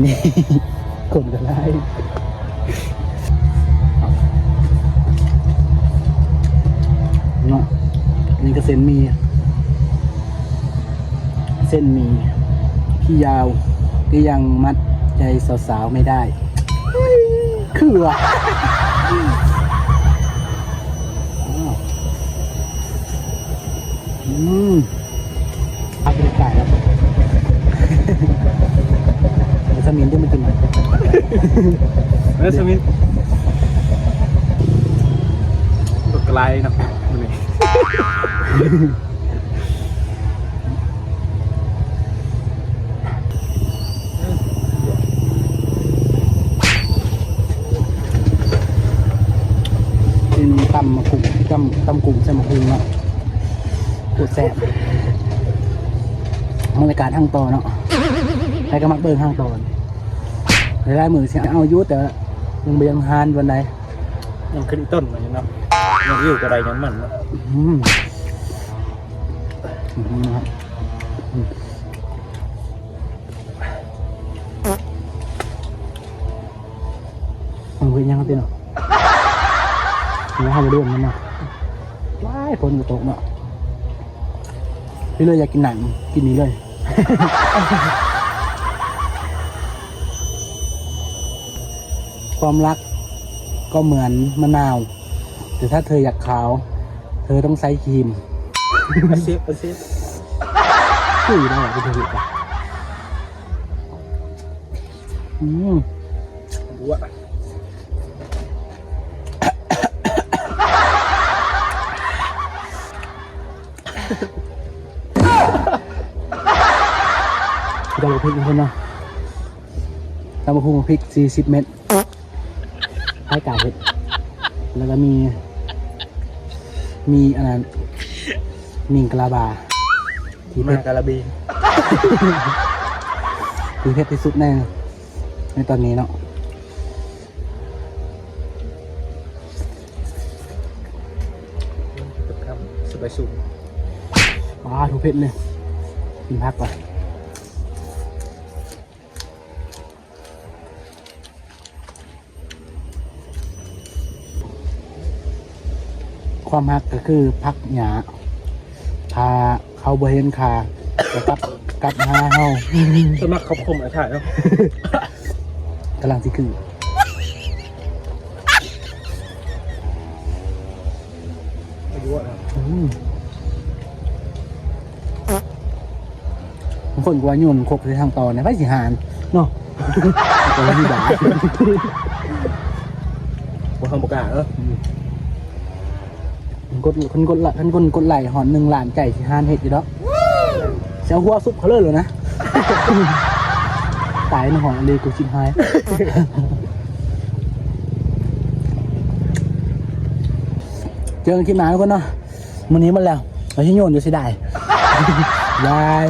นี่คนกันไล่เนาะนี่ก็เส้นหมีที่ยาวก็ยังมัดใจสาวๆไม่ได้คือว่ะเอาไปไก่แล้วสมินที่มันกินสมินตกลายนะมันนี่เป็นตำมะกุ้งตำกุ้งใส่มะกุ้งเนาะปวดแสบบรรยากาศทางตอนเนาะใครก็มักเบิ่งทางตอนหลายมือเสียเอายุแต่ยังเบียงฮานวันใดยังขึ้นต้นมาอยู่เนาะยังอยู่กระไรยังมันเนาะนะครับมันเป็นยังไงเนาะแล้วให้ไปดูมันเนาะว้ายฝนก็ตกเนาะพี่เลยอยากกินหนังกินนี้เลยความรักก็เหมือนมะนาวแต่ถ้าเธออยากขาวเธอต้องใช้ครีมอาซีฟชื่อได้เป็นถูกป่ะบัวตำบักพริกคนเนาะตำบักหุ่งพริก40 เม็ดให้ไก่เห็ดแล้วก็มีอันนั้นมิงกะลาบาที่เพชรกาลาบีที่เพชรที่สุดในตอนนี้เนาะสบายสุดทุกเพชรเลยกินพักก่อนความฮักก็คือพักหยาพาเขาบริเวณคาแล้วกลับมาเฮาสมัครเขาคมถ่ายเนาะกำลังสิคือบางคนกว่ายุ่นครบในทางตอนในไฟสิหารเนาะตัวที่ด่าบัวทำประกาศเนาะคนกดไหลหอน1 ล้านไก่ที่หานเห็ดอยู่แล้วเสียหัวซุปเขาเลยนะตายในหอนเลยกูชิมหายเจอกันคลิปหน้าทุกคนเนาะวันนี้มันแล้วเราชิโยนอยู่สิได้บาย